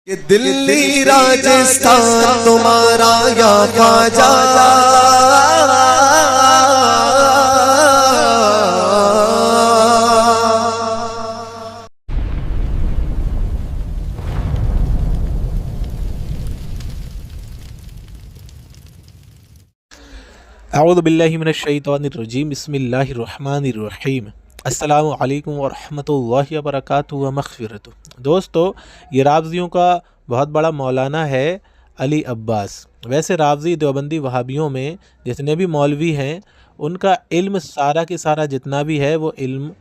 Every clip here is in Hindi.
कि दिल्ली राजस्थान तुम्हारा या ख्वाजा, अऊज़ु बिल्लाहि मिनश शैतानिर रजीम बिस्मिल्लाहिर रहमानिर रहीम। अस्सलामु अलैकुम व रहमतुल्लाहि व बरकातुहू व मग़फ़िरतुहू। दोस्तों, ये रावज़ियों का बहुत बड़ा मौलाना है अली अब्बास। वैसे रावज़ी देवबंदी वहाबियों में जितने भी मौलवी हैं उनका इल्म सारा के सारा जितना भी है वो इल्म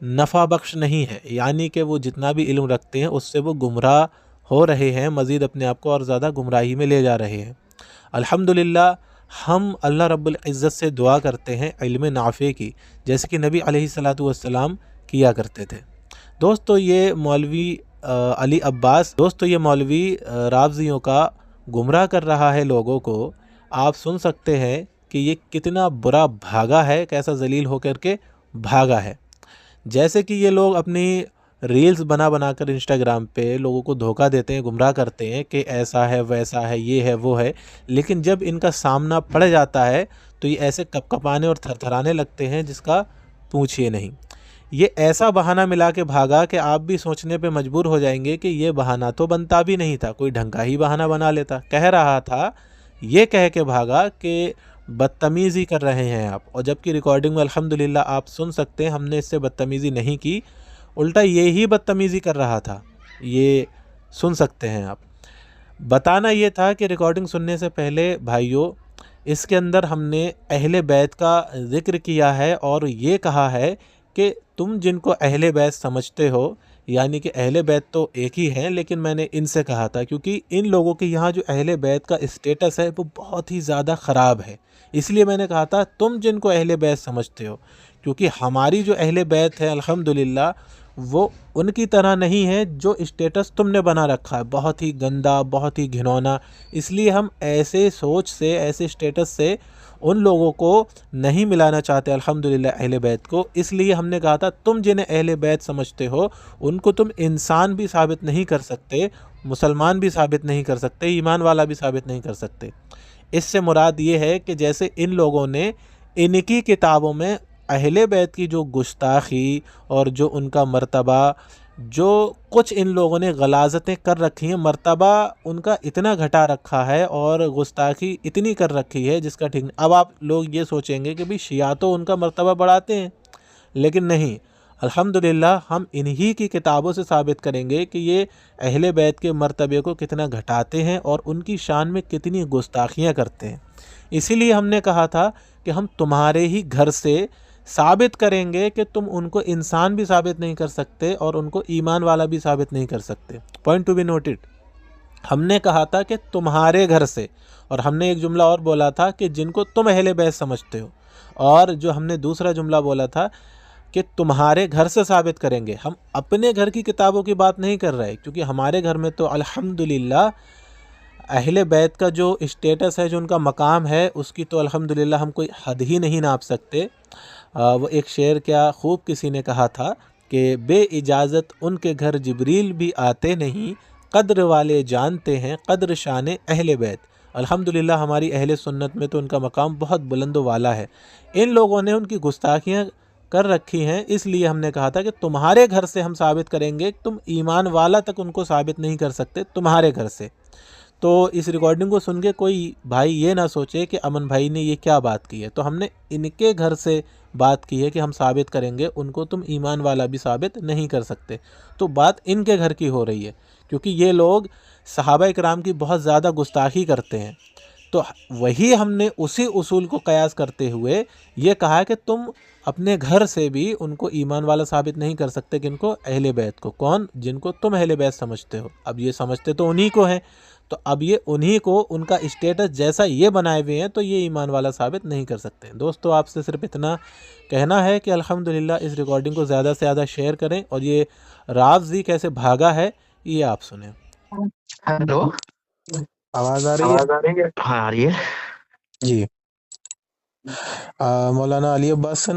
नफ़ा बख्श नहीं है, यानी कि वो जितना भी इल्म रखते हैं उससे वो गुमराह हो रहे हैं, मज़ीद अपने आप को और ज़्यादा गुमराही में ले जा रहे हैं। अल्हम्दुलिल्लाह हम अल्लाह रब्बुल इज़्ज़त से दुआ करते हैं इल्म नाफ़े की, जैसे कि नबी अलैहिस्सलातु वस्सलाम किया करते थे। दोस्तों, ये मौलवी अली अब्बास ये मौलवी रावज़ियों का गुमराह कर रहा है लोगों को। आप सुन सकते हैं कि ये कितना बुरा भागा है, कैसा ज़लील होकर के भागा है। जैसे कि ये लोग अपनी रील्स बना बना कर इंस्टाग्राम पे लोगों को धोखा देते हैं, गुमराह करते हैं कि ऐसा है, वैसा है, ये है, वो है। लेकिन जब इनका सामना पड़ जाता है तो ये ऐसे कपकपाने और थरथराने लगते हैं जिसका पूछिए नहीं। ये ऐसा बहाना मिला के भागा कि आप भी सोचने पे मजबूर हो जाएंगे कि ये बहाना तो बनता भी नहीं था, कोई ढंग का ही बहाना बना लेता। कह रहा था, ये कह के भागा कि बदतमीज़ी कर रहे हैं आप, और जबकि रिकॉर्डिंग में अल्हम्दुलिल्लाह आप सुन सकते हैं हमने इससे बदतमीज़ी नहीं की, उल्टा ये ही बदतमीज़ी कर रहा था। ये सुन सकते हैं आप। बताना ये था कि रिकॉर्डिंग सुनने से पहले भाइयों, इसके अंदर हमने अहले बैत का ज़िक्र किया है और ये कहा है कि तुम जिनको अहले बैत समझते हो, यानी कि अहले बैत तो एक ही हैं, लेकिन मैंने इनसे कहा था क्योंकि इन लोगों के यहाँ जो अहले बैत का स्टेटस है वो बहुत ही ज़्यादा ख़राब है। इसलिए मैंने कहा था तुम जिनको अहले बैत समझते हो, क्योंकि हमारी जो अहले बैत है अल्हम्दुलिल्लाह वो उनकी तरह नहीं है जो स्टेटस तुमने बना रखा है, बहुत ही गंदा, बहुत ही घिनौना। इसलिए हम ऐसे सोच से, ऐसे स्टेटस से उन लोगों को नहीं मिलाना चाहते अल्हम्दुलिल्लाह अहले बैत को। इसलिए हमने कहा था तुम जिन्हें अहले बैत समझते हो उनको तुम इंसान भी साबित नहीं कर सकते, मुसलमान भी साबित नहीं कर सकते, ईमान वाला भी साबित नहीं कर सकते। इससे मुराद ये है कि जैसे इन लोगों ने इनकी किताबों में अहले बैत की जो गुस्ताखी और जो उनका मर्तबा, जो कुछ इन लोगों ने गलाजतें कर रखी हैं, मर्तबा उनका इतना घटा रखा है और गुस्ताखी इतनी कर रखी है जिसका ठीक नहीं। अब आप लोग ये सोचेंगे कि भाई शिया तो उनका मर्तबा बढ़ाते हैं, लेकिन नहीं, अल्हम्दुलिल्लाह हम इन्हीं की किताबों से साबित करेंगे कि ये अहले बैत के मर्तबे को कितना घटाते हैं और उनकी शान में कितनी गुस्ताखियाँ करते हैं। इसीलिए हमने कहा था कि हम तुम्हारे ही घर से साबित करेंगे कि तुम उनको इंसान भी साबित नहीं कर सकते और उनको ईमान वाला भी साबित नहीं कर सकते। Point to be noted. हमने कहा था कि तुम्हारे घर से, और हमने एक जुमला और बोला था कि जिनको तुम अहले बैत समझते हो, और जो हमने दूसरा जुमला बोला था कि तुम्हारे घर से साबित करेंगे। हम अपने घर की किताबों की बात नहीं कर रहे, क्योंकि हमारे घर में तो अल्हम्दुलिल्लाह अहले बैत का जो स्टेटस है, जो उनका मकाम है, उसकी तो अल्हम्दुलिल्लाह हम कोई हद ही नहीं नाप सकते। वो एक शेर क्या खूब किसी ने कहा था कि बे इजाज़त उनके घर जिब्रील भी आते नहीं, क़द्र वाले जानते हैं क़द्र शान अहले बैत। अल्हम्दुलिल्लाह हमारी अहले सुन्नत में तो उनका मकाम बहुत बुलंद वाला है। इन लोगों ने उनकी गुस्ताखियाँ कर रखी हैं, इसलिए हमने कहा था कि तुम्हारे घर से हम साबित करेंगे। तुम ईमान वाला तक उनको साबित नहीं कर सकते तुम्हारे घर से। तो इस रिकॉर्डिंग को सुन के कोई भाई ये ना सोचे कि अमन भाई ने ये क्या बात की है। तो हमने इनके घर से बात की है कि हम साबित करेंगे, उनको तुम ईमान वाला भी साबित नहीं कर सकते। तो बात इनके घर की हो रही है, क्योंकि ये लोग सहाबा इकराम की बहुत ज़्यादा गुस्ताखी करते हैं। तो वही हमने उसी उसूल को कयास करते हुए ये कहा है कि तुम अपने घर से भी उनको ईमान वाला साबित नहीं कर सकते। किनको? अहले बैत को। कौन? जिनको तुम अहले बैत समझते हो। अब ये समझते तो उन्हीं को हैं, तो अब ये उन्हीं को उनका स्टेटस जैसा ये बनाए हुए हैं तो ये ईमान वाला साबित नहीं कर सकते। दोस्तों, आपसे सिर्फ इतना कहना है कि अल्हम्दुलिल्लाह इस रिकॉर्डिंग को ज़्यादा से ज़्यादा शेयर करें, और ये रावज़ी कैसे भागा है ये आप सुने। हेलो, आवाज़ आ रही है? आवाज आ रही है? हाँ, आ रही है जी। मौलाना अली अब्बास से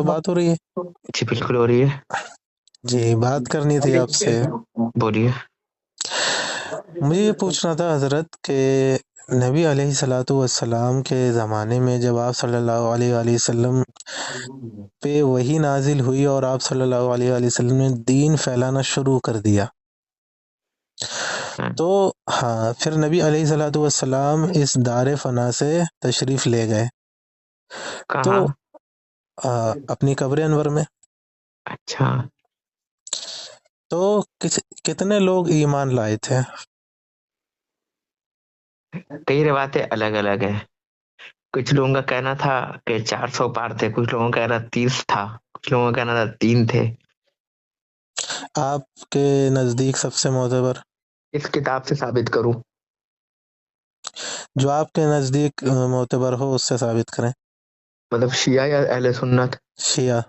बात हो रही है? जी, बिल्कुल हो रही है जी, बात करनी थी आपसे। बोलिए। मुझे ये पूछना था हज़रत कि नबी अलैहिस्सलातु वस्सलाम के ज़माने में जब आप सल्लल्लाहु अलैहि वसल्लम पे वही नाजिल हुई और आप सल्लल्लाहु अलैहि वसल्लम ने दीन फैलाना शुरू कर दिया, हाँ, तो हाँ, फिर नबी अलैहिस्सलातु वस्सलाम इस दार फ़ना से तशरीफ़ ले गए, तो कहाँ? अपनी कब्र अनवर में। अच्छा, तो कितने लोग ईमान लाए थे? कई रिवायतें अलग अलग है। कुछ लोगों का कहना था कि 400 पार थे, कुछ लोगों का कहना 30 था, कुछ लोगों का कहना था 3 थे। आपके नज़दीक सबसे मोतबर, इस किताब से साबित करूं? जो आपके नज़दीक मोतबर हो उससे साबित करें। मतलब शिया या अहले सुन्नत? शिया,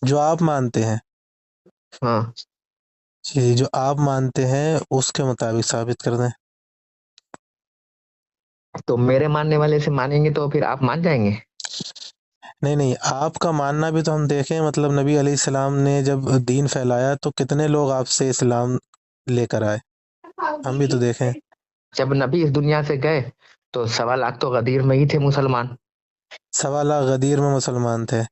जो आप मानते हैं। हाँ, जी, जो आप मानते हैं उसके मुताबिक साबित कर दें। तो मेरे मानने वाले से मानेंगे तो फिर आप मान जाएंगे? नहीं नहीं, आपका मानना भी तो हम देखें, मतलब नबी अलैहिस्सलाम ने जब दीन फैलाया तो कितने लोग आपसे इस्लाम लेकर आए, हम भी तो देखें। जब नबी इस दुनिया से गए तो 1.25 लाख तो गदीर में ही थे मुसलमान। 1.25 लाख गदीर में मुसलमान थे,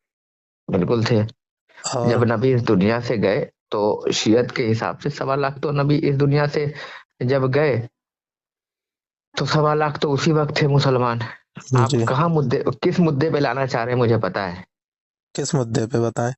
बिल्कुल थे। जब और नबी इस दुनिया से गए तो शियत के हिसाब से 1.25 लाख तो नबी इस दुनिया से जब गए तो 1.25 लाख तो उसी वक्त थे मुसलमान। आप जी, कहाँ मुद्दे, किस मुद्दे पे लाना चाह रहे हैं मुझे पता है। किस मुद्दे पे बताएं?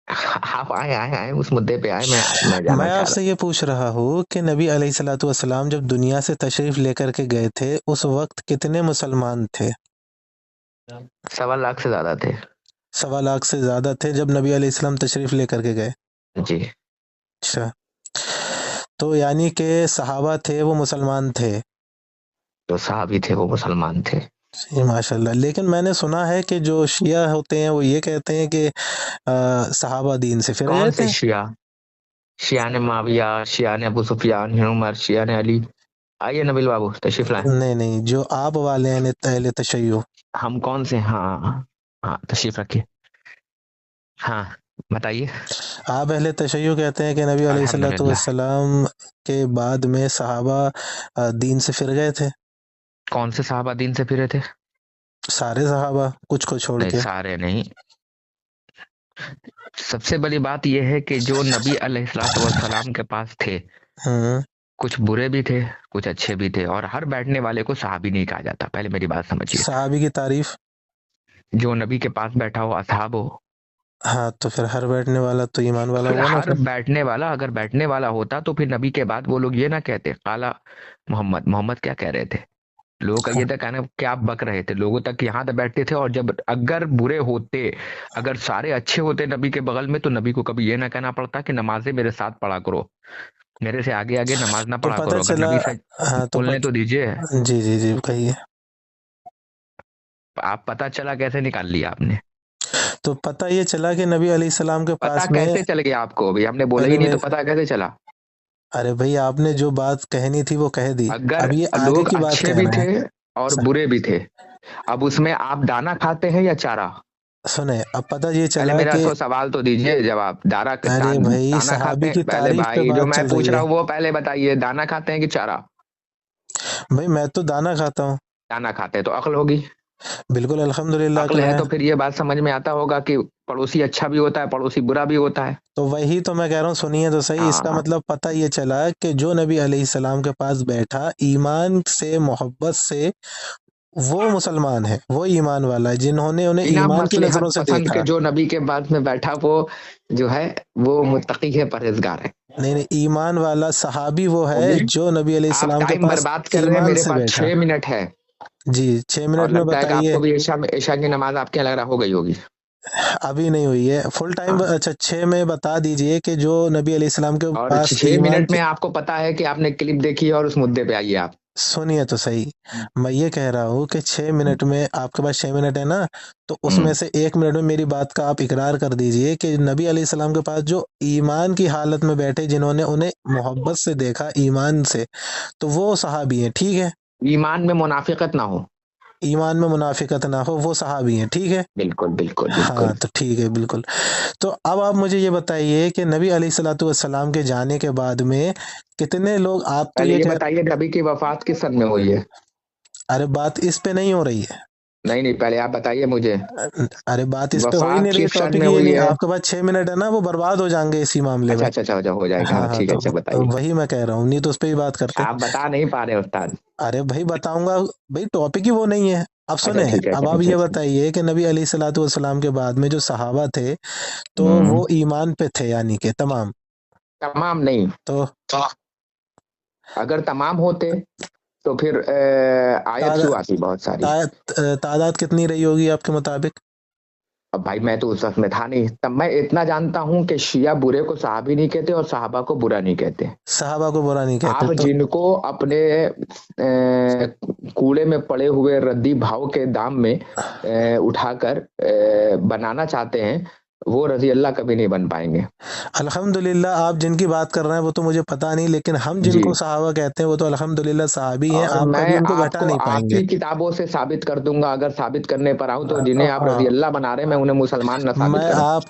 आप आए आए आए उस मुद्दे पे आए, मैं जानना मैं चाह रहा आपसे ये पूछ रहा हूँ कि नबी अलैहिस्सलातु वस्सलाम जब दुनिया से तशरीफ लेकर के गए थे उस वक्त कितने मुसलमान थे? हूँ। 1.25 लाख से ज्यादा थे। 1.25 लाख से ज़्यादा थे जब नबी अलैहिस्सलाम तशरीफ लेकर के गए। जी। अच्छा, तो यानी कि सहाबा थे वो मुसलमान थे। जो साहबी थे वो मुसलमान थे। जी, माशाल्लाह। लेकिन मैंने सुना है कि जो शिया होते हैं वो ये कहते हैं कि सहाबा दीन से फिर कौन गए से थे। शिया? शिया ने माविया, शिया ने अबू सुफियान, उमर, शिया ने अली। आइए नबील बाबू तशरीफ लाए। नहीं नहीं, जो आप वाले हैं अहले तशय्युह। हम कौन से? हाँ हाँ, तशरीफ रखिए। हाँ, बताइए। आप अहले तशय्युह कहते हैं कि नबी अलैहिस्सलातु अल्हम्दुलिल्लाह। वस्सलाम के बाद में सहाबा दीन से फिर गए थे। कौन से साहबा दीन से फिरे थे? सारे सहाबा, कुछ को छोड़ नहीं, के। सारे नहीं। सबसे बड़ी बात यह है कि जो नबी अलैहिस्सलातु वस्सलाम के पास थे, हम्म। कुछ बुरे भी थे, कुछ अच्छे भी थे, और हर बैठने वाले को सहाबी नहीं कहा जाता। पहले मेरी बात समझिए। सहाबी की तारीफ। जो नबी के पास बैठा हो असहाब हो। हाँ, तो फिर हर बैठने वाला तो ईमान वाला फिर हुआ ना हर फिर। बैठने वाला, अगर बैठने वाला होता तो फिर नबी के बाद वो लोग ये ना कहते काला मोहम्मद। मोहम्मद क्या कह रहे थे? लोगों का ये था कहना कि आप बक रहे थे। लोगों तक यहाँ तक बैठते थे, और जब अगर बुरे होते, अगर सारे अच्छे होते नबी के बगल में, तो नबी को कभी ये ना कहना पड़ता कि नमाजें मेरे साथ पढ़ा करो, मेरे से आगे आगे नमाज ना तो पढ़ा पता करो। अगर चला। नबी से हाँ, बोलने तो दीजिए। जी जी जी, कहिए। आप पता चला कैसे निकाल लिया आपने? तो पता ये चला कि नबी अलैहिस्सलाम के पता पास में। कैसे चल गया आपको? अभी हमने बोला ही अरे नहीं तो मेरे पता कैसे चला? अरे भाई, आपने जो बात कहनी थी वो कह दी। अगर अब ये आगे लोग की बात अच्छे कह भी रहे थे हैं। और स- बुरे भी थे, अब उसमें आप दाना खाते हैं या चारा? सुने, अब पता ये पहले चला मेरा कि तो सवाल तो दीजिए जवाब। अरे भाई, दाना खाते सहाबी हैं? की पहले तारीफ पे भाई जो बात मैं चल पूछ रही रहा है। हूँ वो पहले बताइए, दाना खाते हैं कि चारा? भाई, मैं तो दाना खाता हूँ। दाना खाते हैं तो अक्ल होगी। बिल्कुल, अल्हम्दुलिल्लाह अक्ल अक्ल है है। तो फिर ये बात समझ में आता होगा कि पड़ोसी अच्छा भी होता है, पड़ोसी बुरा भी होता है। तो वही तो मैं कह रहा हूँ, सुनिए तो सही। इसका हाँ, मतलब पता ये चला कि जो नबी अलैहिस्सलाम के पास बैठा ईमान से मोहब्बत से, वो मुसलमान है, वो ईमान वाला है, जिन्होंने उन्हें बिना ईमान की नजरों मसलहत से पसंद के देखा। जो नबी के बाद में बैठा, वो जो है वो मुत्तकी है, परहेजगार है। नहीं नहीं, ईमान वाला सहाबी वो है होगी। जो नबी आप अलैहिस्सलाम के टाइम पास बर्बाद कर रहे हैं, ईमान मेरे से पास बैठा। 6 मिनट है। जी, 6 मिनट और में लगता है कि बताइए। आपको भी ईशा की नमाज आपके यहाँ लग रहा हो गई होगी। अभी नहीं हुई है फुल टाइम। हाँ, अच्छा, 6 में बता दीजिए कि जो नबी अलैहिस्सलाम के और पास 6 मिनट में आपको पता है कि आपने क्लिप देखी है, और उस मुद्दे पे आइए आप। सुनिए तो सही। मैं ये कह रहा हूँ कि 6 मिनट में, आपके पास 6 मिनट है ना, तो उसमें हम्म। से 1 मिनट में मेरी बात का आप इकरार कर दीजिए कि नबी अलैहिस्सलाम के पास जो ईमान की हालत में बैठे, जिन्होंने उन्हें मोहब्बत से देखा ईमान से, तो वो सहाबी हैं, ठीक है। ईमान में मुनाफिकत ना हो। ईमान में मुनाफिकत ना हो, वो सहाबी हैं, ठीक है। बिल्कुल बिल्कुल हाँ बिल्कुल। तो ठीक है, बिल्कुल। तो अब आप मुझे ये बताइए कि नबी अलैहिस्सलातु वस्सलाम के जाने के बाद में कितने लोग, आप तो पहले ये ये कह, बताइए नबी की वफात किस सन में हुई है? अरे बात इस पे नहीं हो रही है। नहीं नहीं, पहले आप बताइए मुझे अरे बात इस पे हो ही नहीं वफात रही है, किस सन टॉपिक में ये हुई नहीं, है। आपके पास 6 मिनट है ना, वो बर्बाद हो जाएंगे इसी मामले में। अच्छा अच्छा अच्छा, हो जाएगा, हाँ हाँ हाँ, ठीक है, अच्छा तो बताइए। वही मैं कह रहा हूँ, नहीं तो उस पे ही बात करते। आप बता नहीं पा रहे उस्ताद। अरे भाई बताऊंगा, भाई टॉपिक ही वो नहीं है। अब अच्छा सुने, ठीक है, अब अच्छा आप अच्छा ये अच्छा। बताइए कि नबी अलैहिस्सलातु वस्सलाम के बाद में जो सहाबा थे, तो हम्म। वो ईमान पे थे, यानी कि तमाम। तमाम नहीं। तो अगर तमाम होते तो फिर आयत तादा- क्यों आती बहुत सारी। तादाद कितनी रही होगी आपके मुताबिक? अब भाई मैं तो उस वक्त में था नहीं, तब मैं इतना जानता हूँ कि शिया बुरे को सहाबी नहीं कहते और सहाबा को बुरा नहीं कहते। सहाबा को बुरा नहीं कहते आप तो? जिनको अपने कूड़े में पड़े हुए रद्दी भाव के दाम में उठाकर बनाना चाहते हैं, वो रजी अल्लाह कभी नहीं बन पाएंगे। अल्हम्दुलिल्लाह, आप जिनकी बात कर रहे हैं वो तो मुझे पता नहीं, लेकिन हम जी। जिनको सहाबा कहते हैं वो तो अल्हम्दुलिल्लाह सहाबी हैं, और आप कभी मैं उनको घटा आपको नहीं पाएंगे। आपकी किताबों से साबित कर दूंगा, अगर साबित करने पर आऊं तो जिन्हें आप रजी हाँ, अल्लाह बना रहे हैं मैं उन्हें मुसलमान न साबित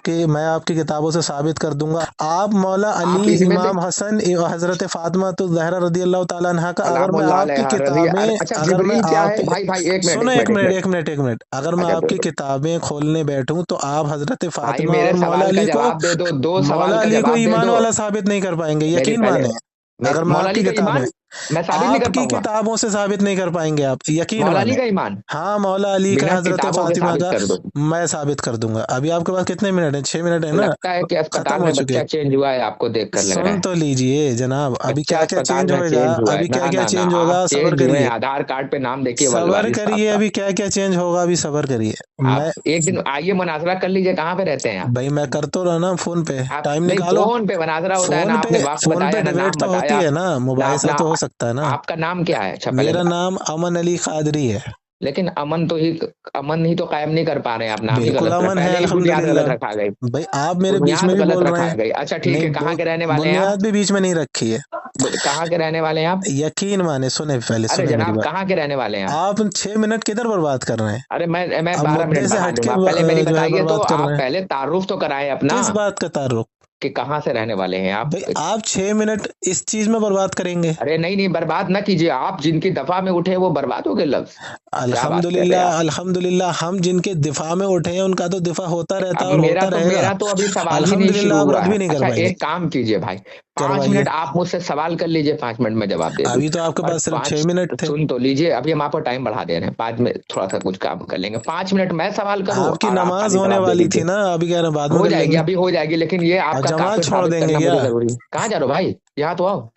करूं। मैं आपकी किताबों से साबित कर दूंगा। आप मौला अली, आप इनमें से इमाम हसन, हजरत फातिमा तो जहरा रदी अल्लाह ताला अन्हा का, अगर मैं सलामुल्लाह आपकी अलैहा रजी किताबें, अच्छा अगर मैं जिब्रील क्या है आप, भाई? भाई एक मिनट सुनो एक एक मिनट एक मिनट मिनट। एक मिनट एक मिनट, अगर मैं अच्छा आपकी बोलो। किताबें खोलने बैठूं तो आप हजरत भाई फातिमा मेरे और मौला सवाल का अली को, जवाब दे दो, दो सवाल मौला का अली को जवाब दे ईमान दो। वाला साबित नहीं कर पाएंगे, मेरी यकीन पहले माने। अगर मैं मौला आपकी अली का किताबें, ईमान मैं साबित नहीं कर आपकी पाऊंगा। किताबों से साबित नहीं कर पाएंगे आप, यकीन मौला अली माने। का ईमान हाँ, मौला अली का, बिना हजरत किताबों के फातिमा साबित का, कर दो। मैं साबित कर दूंगा। अभी आपके पास कितने मिनट है? 6 मिनट है ना, लगता है कि खत्म अस्पताल हो में चुके। बच्चा चेंज हुआ है, आपको देख कर लग रहा सुन है। तो लीजिए जनाब, अभी बच्चा क्या क्या अस्पताल चेंज में होएगा, चेंज हुआ है, अभी क्या ना क्या ना ना, चेंज आप होगा, सबर चेंज हुए हैं, करिए। आधार कार्ड पे नाम देखिए सबर वारिस साहब करिए, का। अभी क्या क्या चेंज होगा, अभी सबर करिए। मैं, आप एक दिन आइए मुनाजरा कर लीजिए, कहाँ पे रहते हैं आप? भाई मैं कर तो रहा ना फोन पे, आप टाइम नहीं, निकालो। फोन पे मुनाजरा होता है ना, फोन पे, आपने वक्त फोन पे बताया ना, डिबेट नाम तो होती बताया है ना, ना मुबाहिसा अपना। तो हो सकता है ना। आपका नाम क्या है? अच्छा पहले मेरा नाम अमन अली कादरी है। लेकिन अमन ही तो कायम नहीं कर पा रहे हैं आप, नाम ही बिल्कुल गलत रखा, अमन है, पहले ही बुनियाद गलत अल्हम्दुलिल्लाह। रखा गई। भाई आप मेरे बीच में बुनियाद भी गलत बोल रहे रखा हैं। गई। अच्छा ठीक नहीं, है, कहाँ के रहने वाले हैं आप? बुनियाद भी बीच में नहीं रखी है। कहाँ के रहने वाले हैं आप? यकीन माने, सुने पहले, अरे सुने मेरी जनाब बात। कहाँ के रहने वाले हैं आप? आप 6 मिनट किधर बर्बाद कर रहे हैं? अरे मैं अब 12 मिनट मुद्दे से बढ़ा हटके दूंगा, पहले मेरी जो है बताइए तो, बर्बाद कर रहे आप हैं। पहले तारुफ तो कराएं अपना, किस बात का तारुफ? कि कहाँ से रहने वाले हैं आप। भाई आप 6 मिनट इस चीज में बर्बाद करेंगे? अरे नहीं नहीं, बर्बाद ना कीजिए, आप जिनकी दफा में उठे वो बर्बाद हो गए लफ्ज। क्या बात कर रहे हैं अल्हम्दुलिल्लाह आप? अल्हम्दुलिल्लाह, हम जिनके दिफा में उठे हैं उनका तो दिफा होता रहता है और होता रहेगा। मेरा तो अभी सवाल ही नहीं अल्हम्दुलिल्लाह, शुरू आप हुआ रद्द है। भी नहीं कर अच्छा पाएंगे। एक काम कीजिए भाई, पांच करवाइए। मिनट आप मुझसे सवाल कर लीजिए, 5 मिनट में जवाब दे दूं। अभी तो आपके और पास सिर्फ छह पांच, मिनट थे। सुन तो लीजिए, अभी हम आपको टाइम बढ़ा दे रहे हैं, 5 मिनट थोड़ा सा कुछ काम कर लेंगे, 5 मिनट मैं सवाल करूं आपकी और आप नमाज खाली होने जवाब दे वाली थी दीजिए। ना, अभी कह रहे हैं बाद में हो कर जाएगी, लेंगे। अभी हो जाएगी, लेकिन ये और आपका जमात काफिर छोड़ साबित देंगे करना क्या? मुझे जरूरी है। कहाँ जा रहे हो भाई? यहाँ तो आओ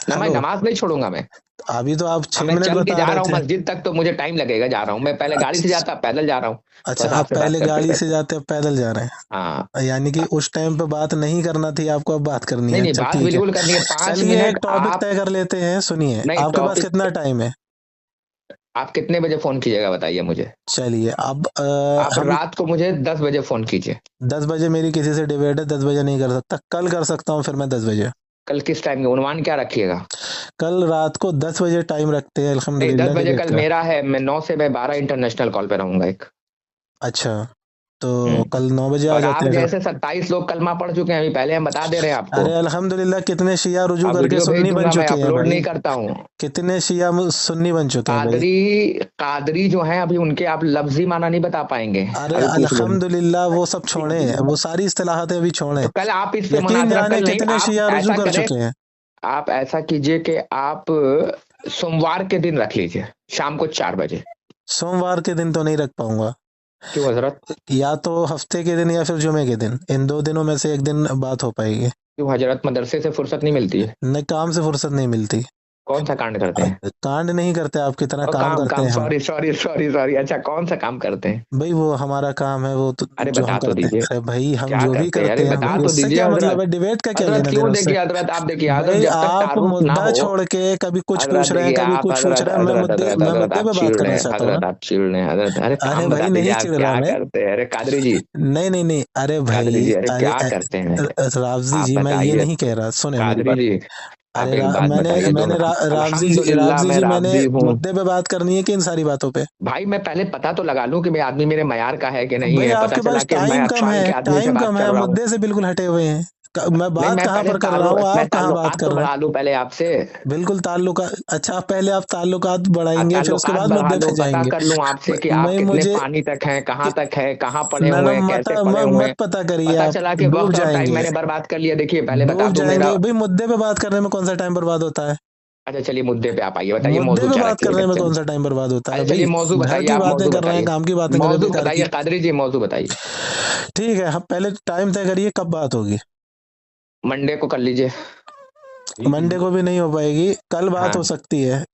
ना, मैं हेलो, नमाज नहीं छोड़ूंगा मैं। अभी तो आप हाँ छह मैं मिनट चल के बता जा रहे रहा हूँ थे। मस्जिद तक, तो मुझे टाइम लगेगा, जा रहा हूँ मैं, पहले गाड़ी से अच्छा, जाता पैदल जा रहा हूँ। अच्छा, बस आप आपसे बात पहले करते गाड़ी से करते। जाते अब पैदल जा रहे हाँ। हैं, यानी कि उस टाइम पे बात नहीं करना थी आपको, अब बात करनी नहीं है। नहीं, अच्छा बात ठीक है, बिल्कुल करनी है, पांच चलिए एक मिनट टॉपिक आप। तय कर लेते हैं। सुनिए, नहीं आपके पास टॉपिक, कितना टाइम है? आप कितने बजे फोन कीजिएगा बताइए मुझे। चलिए अब आप हम, रात को मुझे 10 बजे फोन कीजिए। 10 बजे मेरी किसी से डिबेट है, 10 बजे नहीं कर सकता, कल कर सकता हूँ फिर मैं 10 बजे। कल किस टाइम का उन्वान क्या रखिएगा? कल रात को 10 बजे टाइम रखते हैं नहीं, दस अल्हम्दुलिल्लाह बजे डिबेट कल का। मेरा है, मैं 9 से 12 इंटरनेशनल कॉल पे रहूंगा एक। अच्छा, तो हम्म। कल 9 बजे आ और जाते आप हैं फिर। जैसे 27 लोग कलमा पढ़ चुके हैं, अभी पहले हम बता दे रहे हैं आपको। अरे अल्हम्दुलिल्लाह, कितने शिया रुजू अब करके वीडियो भेज सुन्नी बन दूंगा, मैं चुके हैं अपलोड भाई। नहीं करता हूँ। कितने शिया सुन्नी बन चुके हैं भाई। कादरी, कादरी जो है अभी उनके आप लफ्जी माना नहीं बता पाएंगे। अरे अभी पूछ लूंगा। अल्हम्दुलिल्लाह, वो सब छोड़े, वो सारी इस्तिलाहतें अभी छोड़े। तो कल आप इस पे यकीन मुनाजरा जाने कल नहीं, कितने आप शिया रुजू ऐसा कर करें, चुके हैं। आप ऐसा कीजिए कि आप सोमवार के दिन रख लीजिए, शाम को 4 बजे। सोमवार के दिन तो नहीं रख पाऊंगा, क्यों हजरत? या तो हफ्ते के दिन या फिर जुमे के दिन, इन दो दिनों में से एक दिन बात हो पाएगी। क्यों हजरत, मदरसे से फुर्सत नहीं मिलती है? न, काम से फुर्सत नहीं मिलती। कौन सा कांड करते हैं? कांड नहीं करते, आपकी तरह और काम काम करते काम, हैं हम। सॉरी सॉरी सॉरी सॉरी, अच्छा कौन सा काम करते हैं? भाई वो हमारा काम है, वो तो अरे जो हम बता तो करते हैं। दीजिए अरे भाई हम क्या जो भी करते हैं, अरे करते हैं बता भाई, तो उससे दीजिए क्या मतलब हजरत। है, डिबेट का क्या हजरत लेना देना क्यों, उससे? देखिए हजरत, आप देखिए हजरत, भाई जब तक आप तारुफ ना मुद्दा हो। छोड़ के कभी कुछ हजरत पूछ रहे हैं, देखिए कभी आप, कुछ पूछ हजरत रहे हैं। हजरत हजरत मैं हजरत मुद्दे आप पे बात छीड़ रहे करना हैं, चाहता हूँ ना। हजरत आप छीड़ रहे हैं, हजरत अरे अरे काम बता भाई दीजिए नहीं आप चिढ़ रहा क्या मैं। करते हैं, अरे कादरी जी। नहीं नहीं नहीं, अरे कादरी भाई, जी अरे अरे क्या करते हैं? रावजी आप जी, मैं ये बताइए। नहीं कह रहा, सुने मेरी कादरी बात। जी आप अरे एक बात मैंने बताइए 2 मैंने मिनट। राबजी जी अल्हम्दुलिल्लाह मैं मैंने राबजी हूँ। मुद्दे पे बात करनी है कि इन सारी बातों पे? भाई मैं पहले पता तो लगा लूं कि मैं आदमी मेरे मयार का है कि नहीं भाई है। पता आपके चला पास कि मैं टाइम कम अटफाल है, के आदमी से बात कर आप रहा हूँ। मुद्दे से बिल्कुल हटे हुए हैं। मैं नहीं बात मैं कहाँ पहले पर कर रहा हूँ, मैं आप कहाँ बात ताल्लुकात कर तो रहे हैं? बढ़ा लूं पहले आपसे। बिल्कुल ताल्लुकात। अच्छा, पहले आप ताल्लुकात बढ़ाएंगे, फिर उसके ताल्लुकात बाद बढ़ा मुद्दे लूं, पे पता जाएंगे। कर लूं आपसे कि आप मैं कितने मुझे पानी तक हैं, कहाँ कि- तक है, कहाँ पढ़े ना ना हुए हैं, मत कैसे पढ़े हुए मत हैं। पता करिए, पता आप चला कि डूब वक्त और टाइम जाएंगे। मैंने बर्बाद कर लिया। देखिए पहले बता डूब दूं मेरा। जाएंगे भाई, मुद्दे पे बात करने में कौन सा टाइम बर्बाद होता है? अच्छा चलिए मुद्दे पे आप आइए, बताइए मुद्दे मौजू पे क्या बात रखिएगा। करने में कौन चलिए सा टाइम बर्बाद होता है अच्छा भाई? चलिए मौजू घर बताइए, की आप बातें मौजू कर रहे हैं, बताइए। काम की बातें कर रहे हैं, मौजू बेकार की। बताइए कादरी जी, मौजू बताइए। ठीक है, हम पहले टाइम तय करिए कब बात होगी। मंडे को कर लीजिए। मंडे को भी नहीं हो पाएगी, कल बात हो हाँ सकती है,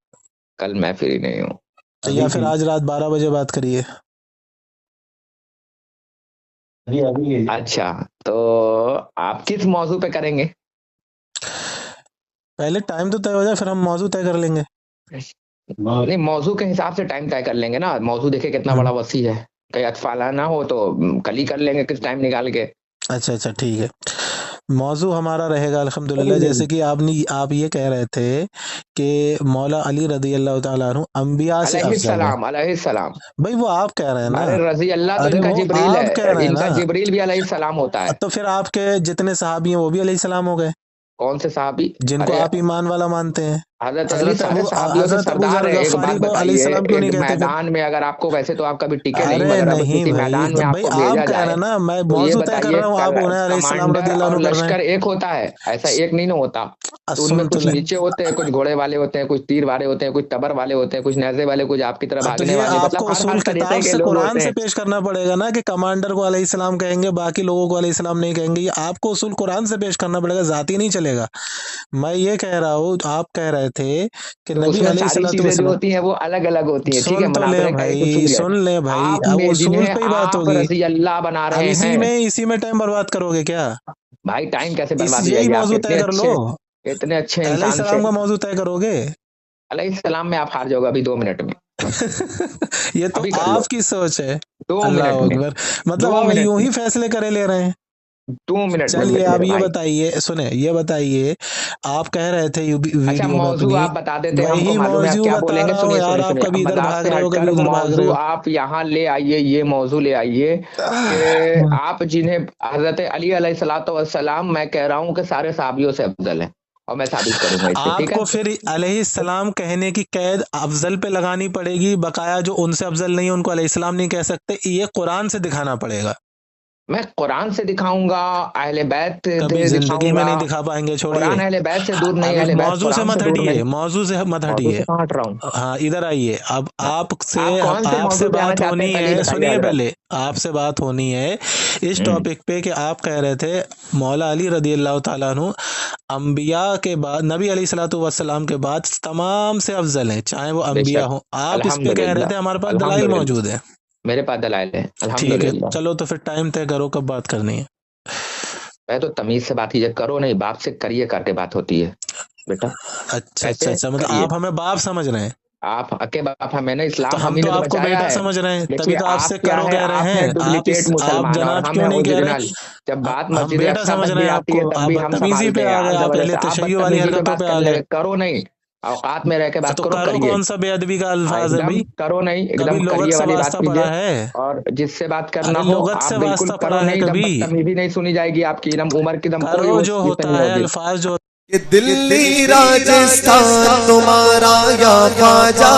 कल मैं फ्री नहीं हूँ। या फिर आज रात 12 बजे बात करिए। अच्छा तो आप किस मौजू पे करेंगे? पहले टाइम तो तय हो जाए, फिर हम मौजू तय कर लेंगे। नहीं मौजू के हिसाब से टाइम तय कर लेंगे ना। मौजू देखिए कितना बड़ा वसी है। कहीं अतफाला ना हो तो कल ही कर लेंगे किस टाइम निकाल के। अच्छा अच्छा ठीक है। मौजू हमारा रहेगा अल्हम्दुलिल्लाह, जैसे कि आप ये कह रहे थे कि मौला अली रदी अल्लाह ताला अन्हु अंबिया से अफजल है। अलैहिस्सलाम अलैहिस्सलाम। भाई वो आप कह रहे हैं ना। अरे रजी अल्लाह तो अरे इनका वो जिब्रील आप कह है, रहे हैं इनका ना। जिब्रील भी अलैहिस्सलाम होता है। तो फिर आपके जितने सहाबी हैं वो भी अलैहिस्सलाम हो गए, कौन से साहबी? जिनको अरे आप ईमान वाला मानते हैं। हजरत अली सारे साहबियों से हजरत अबू सरदार जर है। एक गफ्फारी बात को बताइए, अलैहिस्सलाम क्यों एक नहीं कहते फिर? मैदान में अगर आपको, वैसे तो आप कभी टिके नहीं, अरे मगर अब नहीं किसी भाई, मैदान में तो भाई आपको आप भेजा कह रहे जाए हैं ना, मैं तो ये मौजू तय कर बताइए रहा हूँ, आप उन्हें अलैहिस्सलाम कमांडर रदियल्लाहु और अन्हु कर रहे हैं। लश्कर एक होता है? ऐसा एक नहीं ना होता। तो उनमें सुन तो कुछ ले। नीचे होते हैं, कुछ घोड़े वाले होते हैं, कुछ तीर वाले होते हैं, कुछ तबर वाले होते हैं, कुछ नेज़े वाले, कुछ आपकी तरह तो भागने ये वाले, आपको मतलब हर उसूल हर तरीके किताब के से लोग कुरान होते से हैं। पेश करना पड़ेगा ना, कि कमांडर को अलैहिस्सलाम कहेंगे, बाकी लोगों को अलैहिस्सलाम नहीं कहेंगे। ये आपको उसूल कुरान से पेश करना पड़ेगा, जाती नहीं चलेगा। मैं ये कह रहा हूँ, आप कह रहे थे कि तो नबी उसमें सारी अलैहिस्सलातु चीजें जो वस्सलाम। होती हैं वो अलग अलग होती हैं। ठीक है, सुन तो ले मुनाजरे का एक भाई, उसूल है। सुन ले भाई, आप अब में उसूल जिन्हें पे ही बात आप होगी। रजी अल्लाह बना अब रहे हैं। इसी में टाइम बर्बाद करोगे क्या? भाई टाइम कैसे इस बर्बाद हो यही जाएगी? आप मौजू तय कर लो, इतने अच्छे इंसान से। अलैहिस्सलाम का मौजू तय करोगे। अलैहिस्सलाम में आप हार जाओगे अभी 2 मिनट में। ये तो अभी कर लो, आपकी सोच है। 2 मिनट अल्लाह में, अकबर। मतलब दो हम मिनट यूं में, ही फैसले करे ले रहे हैं। 2 मिनट में चलिए, आप मेरे ये भाई। बताइए, सुने ये बताइए, आप कह रहे थे अच्छा वीडियो में मौजू अपनी, आप बता देते, हमको वही मालूम है आप मौजू क्या बता बोलेंगे। रहा हूँ सुनिए यार, सुनिए आप सुनिए, कभी अब इधर मजाक भाग से रहे हो, कभी हटकर उधर भाग रहे मौजू हो। आप यहाँ ले आइए। ये मौजू ले आइए कि आप जिन्हें हजरत अली अलैहिस्सलातु वस्सलाम, मैं कह रहा हूँ कि सारे साहबियों से अफजल है, और मैं साबित करूंगा इस पे। ठीक है? आपको फिर अलैहिस्सलाम कहने की कैद अफजल पे लगानी पड़ेगी, बकाया जो उनसे अफजल नहीं है उनको अलैहिस्सलाम नहीं कह सकते, ये कुरान से दिखाना पड़ेगा। मैं कुरान से दिखाऊंगा, अहले बैत कभी से जिंदगी में दिखाऊंगा। नहीं दिखा पाएंगे, छोड़िए। कुरान अहले बैत से दूर नहीं, अभी अहले बैत मौजू से कुरान से मत दूर हटिए, नहीं। मौजू से मत मौजू हटिए। से कहाँ हट रहा हूँ? हाँ, इधर आइए। अब आप कौन से आपसे मौजू पे आना बात चाहते होनी हैं, पहले ये है, बताइए सुनिए हजरत। पहले। आपसे बात होनी है इस हम्म, टॉपिक पे कि आप कह रहे थे मौला अली रदी अल्लाह ताला अन्हु अंबिया के बाद, नबी अलैहिस्सलातु वस्सलाम के बाद तमाम से अफजल हैं, चाहे वो अंबिया बेशक। हो। आप इस पे कह रहे थे अल्हम्दुलिल्लाह हमारे पास दलाइल अल्हम्दुलिल्लाह, मौजूद है। मेरे पास दलाइल है ठीक है, अल्हम्दुलिल्लाह। चलो तो फिर टाइम तय करो कब बात करनी है। मैं तो तमीज से बात कीजिए, करो नहीं, बाप से करिए करके बात होती है बेटा। अच्छा अच्छा कैसे अच्छा, मतलब करिए? आप हमें बाप समझ रहे हैं। आप अके बाप हैं, मैंने तो इस्लाम हम हम ही तो ने तो आपको बचाया बेटा है। समझ रहे हैं, तभी देखिए तो आप आपसे क्या करो है, कह रहे आप हैं हैं। डुप्लीकेट आप मुसलमान और जनाब हम क्यों हैं नहीं कह रहे? ओरिजिनल। जब बात हम मस्जिद बेटा अक्सा समझ तक रहे भी हैं आती है आपको, तब आप भी हम बदतमीजी पे संभालते हैं। आ गए, आज आप वजह पहले से आप तशय्युर वाली बदतमीजी पे हरकतों बात पे आ करने गए। लगे। करो नहीं, औकात में रह के बात तो करो, करो, करिए। कौन सा बेअदबी का अल्फाज है एकदम भाई? करो नहीं, कभी एकदम लोगत करिए से वाली बात वास्ता पड़ा कीजिए। है? और जिससे बात करना अरे हो लोगत आप से बिल्कुल वास्ता करो पड़ा है नहीं। दम कभी? बदतमीजी नहीं सुनी जाएगी आपकी, एकदम उम्र की दम कोई करो, जो वो होता नहीं है होगी। अल्फाज जो ये दिल्ली राजस्थान तुम्हारा या ख्वाजा